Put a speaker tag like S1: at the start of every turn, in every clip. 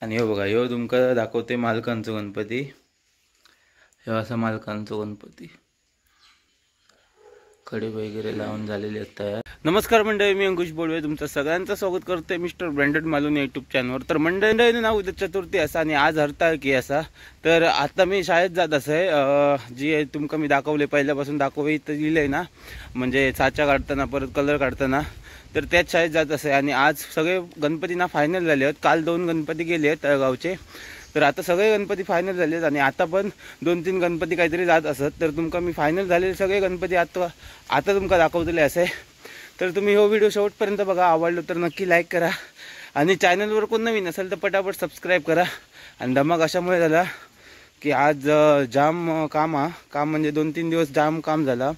S1: आणि हो बघा, ह्यो तुमका दाखवते मालकांचो गणपती. ह्यो असा मालकांचो गणपती, कडे वगैरे लावून झालेले आहेत तयार. नमस्कार मंडळी, मी अंकुश बोलवे तुमचं सगळ्यांचं स्वागत करते मिस्टर ब्रँडेड मालून यूट्यूब चॅनलवर. तर मंडळीनं नाव उद्या चतुर्थी असा आणि आज हरताळकी असा. तर आता मी शाळेत जात असे, जी तुमका मी दाखवले पहिल्यापासून दाखवले इथं लिहिलंय ना, म्हणजे साचा काढताना परत कलर काढताना, तर त्याच शाळेत जात असे. आणि आज सगळे गणपती ना फायनल झाले आहेत. काल 2 गणपती गेले आहेत तळगावचे, तर आता सगळे गणपती फायनल झाले आहेत. आणि आता पण 2-3 गणपती काहीतरी जात असत. तर तुमका मी फायनल झालेले सगळे गणपती आता तुमका दाखवलेले असे. तर तुम्ही हो व्हिडिओ शेवटपर्यंत बघा. आवडलो तर नक्की लाईक करा आणि चॅनलवर कोण नवीन असेल तर पटापट सबस्क्राईब करा. आणि धमाक अशामुळे झाला की आज जाम काम म्हणजे 2-3 दिवस जाम काम झाला,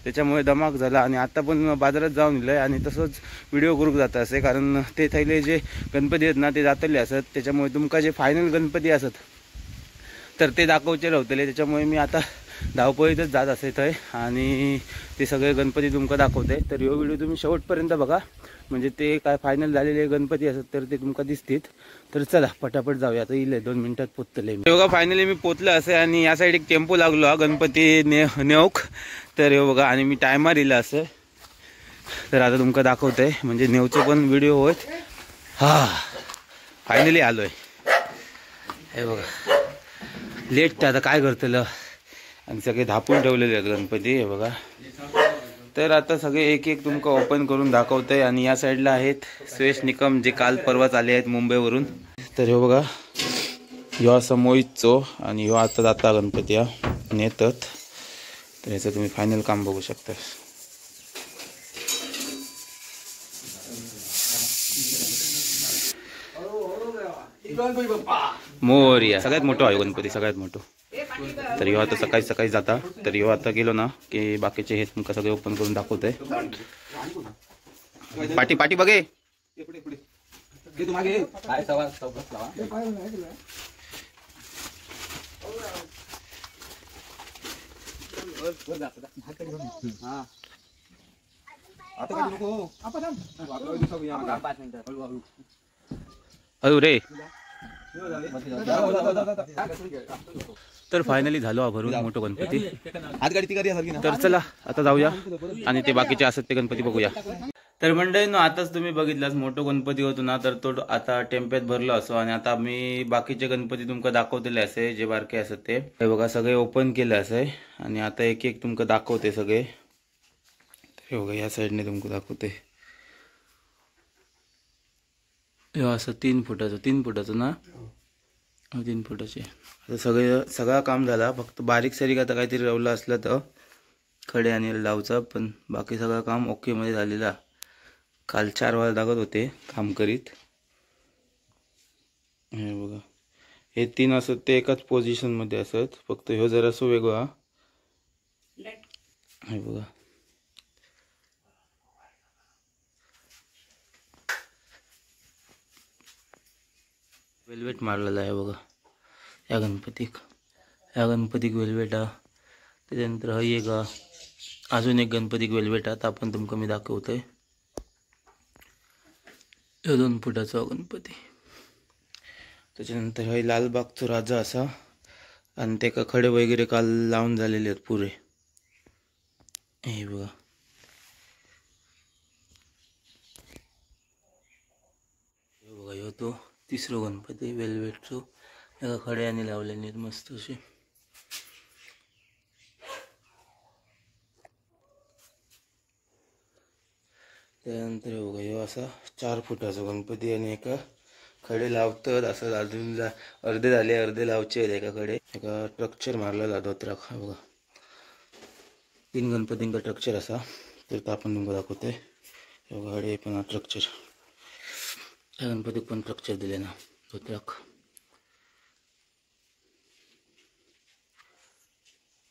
S1: त्याच्यामुळे धमाक झाला. आणि आता पण बाजारात जाऊन दिलं आहे आणि तसंच व्हिडिओ करूक जातं असे, कारण ते थैले जे गणपती आहेत ना ते जातले असत. त्याच्यामुळे तुमका जे फायनल गणपती असत तर ते दाखवचे राहतले. त्याच्यामुळे मी आता धावपळीतच जात असे थंय आणि ते सगळे गणपती तुमका दाखवते. तर ह्यो व्हिडिओ तुम्ही शेवटपर्यंत बघा, म्हणजे ते काय फायनल झालेले गणपती असत तर ते तुमका दिसतील. तर चला पटापट जाऊया. आता येईल 2 मिनिटात पोचतले मी. बघा फायनली मी पोचलं असे आणि या साईड एक टेम्पो लागलो हा गणपती नेऊक. तर हे बघा, आणि मी टायमार येईल असं. तर आता तुमका दाखवतंय, म्हणजे नेवचं पण व्हिडिओ होत. हा फायनली आलोय. हे बघा लेट आता काय करतलं, आणि सगळे धापून ठेवलेले आहेत गणपती. हे बघा, तर आता सगळे एक एक तुमका ओपन करून दाखवतंय. आणि या साईडला आहेत सुयश निकम, जे काल परवाच आले आहेत मुंबईवरून. तर हे बघा, ह्यो असा मोहितचो आणि ह्यो आता जाता गणपती नेतात. तर ह्याचं तुम्ही फायनल काम बघू शकता. मोरया सगळ्यात मोठं आहे गणपती, सगळ्यात मोठं. तर ह्यो आता सकाळी सकाळी जाता. तर ह्यो आता गेलो ना की बाकीचे हे तुमका सगळे ओपन करून दाखवतंय. पाठी पाठी बघे. अरे रे. तर फायनली झालो भरून मोठं गणपती. तर चला आता जाऊया आणि ते बाकीचे असत ते गणपती बघूया. तर मंडळींनो, आताच तुम्ही बघितलास मोठं गणपती होतो ना, तर तो आता टेम्प्यात भरलो असो. आणि आता मी बाकीचे गणपती तुमका दाखवलेले असे, जे बारके असत ते. हे बघा सगळे ओपन केले असे आणि आता एक एक तुमका दाखवते सगळे. हे बघा या साईडने तुमका दाखवते. हे असं 3 फुटाचं ना, 3 फुटाचे. आता सगळा काम झाला, फक्त बारीक सारीक आता काहीतरी रवलं असलं तर खडे आणि लावचा, पण बाकी सगळं काम ओके मध्ये झालेला. काल 4 वाजता लागत होते काम करीत. हे बघा, हे 3 असत ते एकाच पोझिशन मध्ये असत, फक्त ह्यो जरा असं वेगळा. हे बघा, वेल्वेट मारलेला आहे बघा या गणपतीक वेल्वेट हा. त्याच्यानंतर हा एक अजून एक गणपतीक वेल्वेट आता आपण तुमका मी दाखवतोय. 2 फुटाचा गणपती. त्याच्यानंतर हा लालबागचा राजा असा, आणि ते का खडे वगैरे काल लावून झालेले आहेत पुरे. हे बघा, ह्यो तो 3रा गणपती वेल्वेटचो. एका खड्याने लावलेले आहेत मस्त असे. त्यानंतर हे बघा, ह्यो असा 4 फुटाचा गणपती आणि एका खडे लावतात असं. अजून अर्धे झाले, अर्धे लावचे आहेत एकाकडे. एका स्ट्रक्चर मारलेला धोत्राक. बघा 3 गणपतींचा स्ट्रक्चर असा. तर आपण तुमका दाखवतोय. गाडी पण स्ट्रक्चर, त्या गणपतीक पण स्ट्रक्चर दिले ना धोत्राक.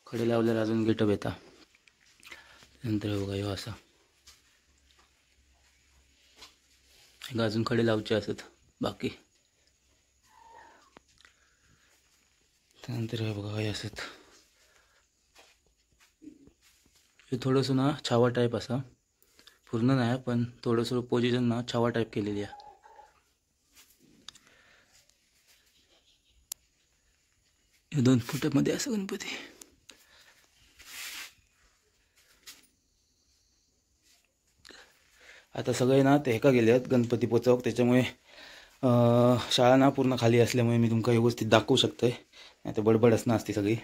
S1: खडे लावल्याला अजून गेटअप येता. नंतर बघा ह्यो असा, अजून खडे लावचे असत बाकी. त्यानंतर हे बघा हे असत. हे थोडंसं ना छावा टाईप असा, पूर्ण नाही पण थोडंसं पोझिशन ना छावा टाईप केलेली आहे. हे 2 फुटामध्ये असं गणपती. आता सगळे ना ते एका गेले आहेत गणपती पोचवक, त्याच्यामुळे शाळा ना पूर्ण खाली असल्यामुळे मी तुमका व्यवस्थित दाखवू शकतोय. आता बडबड असणार असते सगळी.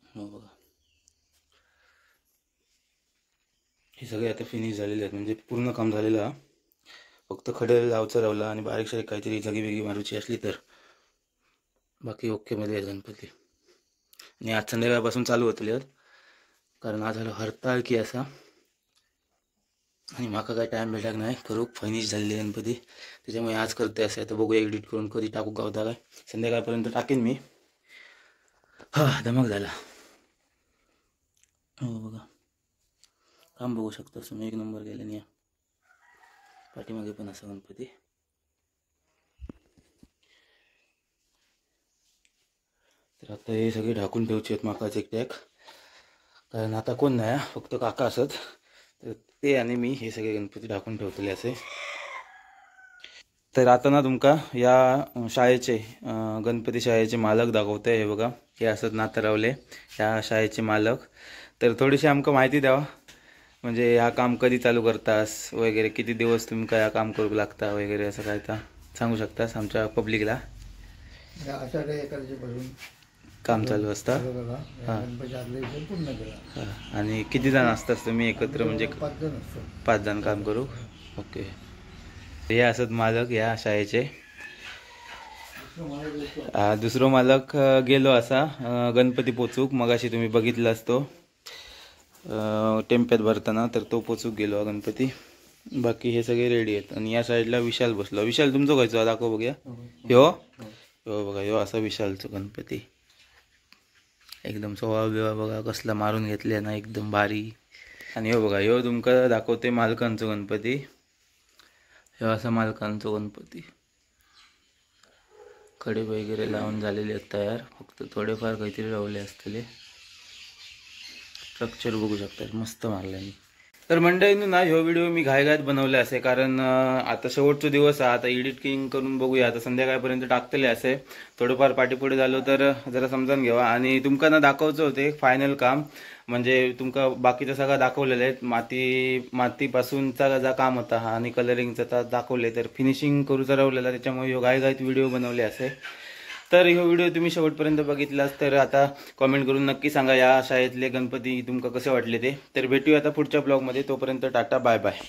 S1: हो बघा, हे सगळे आता फिनिश झालेले आहेत, म्हणजे पूर्ण काम झालेलं आहे. फक्त खडे लावचं रावला आणि बारीक सारीक काहीतरी जगी वेगळी मारूची असली तर बाकी ओके मध्ये आहेत गणपती. आणि आज संध्याकाळपासून चालू होतले, कारण आज झालं हरताळ की असा, आणि माका काय टाइम भेटला नाही करूक. फिनिश झालेले गणपती, त्याच्यामुळे आज करते असं. आता बघूया एडिट करून कधी टाकू गावता काय. संध्याकाळपर्यंत टाकेन मी. हा धमक झाला. हो बघा, काम बघू शकता तुम्ही, 1 नंबर गेले नाही. पाठीमागे पण असा गणपती. तर आता हे सगळे ढाकून ठेवचे आहेत माकाच एक टॅक, कारण आता कोण नाही, फक्त काका असत. तर ते आणि मी हे सगळे गणपती ढाकून ठेवतले असे. तर आता ना तुमका या शाळेचे गणपती शाळेचे मालक दाखवते. हे बघा, हे असत नातरावले या शाळेचे मालक. तर थोडीशी आमका माहिती द्यावा, म्हणजे ह्या काम कधी चालू करतास वगैरे, किती दिवस तुमका या काम करू लागता वगैरे, असं काय तर सांगू शकतास आमच्या पब्लिकला. काम चालू असता. आणि किती जण असतात तुम्ही एकत्र, म्हणजे 5 जण काम करू. ओके, हे असत मालक या शाळेचे. दुसरो मालक गेलो असा गणपती पोचूक, मगाशी तुम्ही बघितला असतो टेम्प्यात भरताना, तर तो पोचूक गेलो गणपती. बाकी हे सगळे रेडी आहेत. आणि या साईडला विशाल बसलो. विशाल तुमचं खायचं दाखव बघूया. हो बघा, ह्यो असा विशालचो गणपती, एकदम स्वभाव बिवा बघा कसला मारून घेतले ना, एकदम भारी. आणि हो बघा, ह्यो तुमका दाखवते मालकांचो गणपती. ह्यो असा मालकांचो गणपती, कडे वगैरे लावून झालेले आहेत तयार, फक्त थोडेफार काहीतरी रावले असतले. स्ट्रक्चर बघू शकता, मस्त मारले मी. तर मंडळींनो ना, ह्यो व्हिडिओ मी घायघायत बनवले असे, कारण आता शेवटचा दिवस आहे. आता एडिटिंग करून बघूया, आता संध्याकाळपर्यंत टाकतले असे. थोडंफार पाठीपुढे झालो तर जरा समजून घ्यावा. आणि तुमका ना दाखवचं होते फायनल काम, म्हणजे तुमका बाकीचं सगळं दाखवलेलं आहे. मातीपासूनचा जा काम होता हा, आणि कलरिंगचा दाखवले. तर फिनिशिंग करूचा राहिलेला, त्याच्यामुळे ह्यो घायघायत व्हिडिओ बनवले असे. तर ह्यो व्हिडिओ तुम्ही शेवटपर्यंत बघितलास तर आता कमेंट करून नक्की सांगा या शाळेतले गणपती तुमका कसे वाटले ते. तर भेटूया आता पुढच्या ब्लॉगमध्ये. तोपर्यंत टाटा, बाय बाय.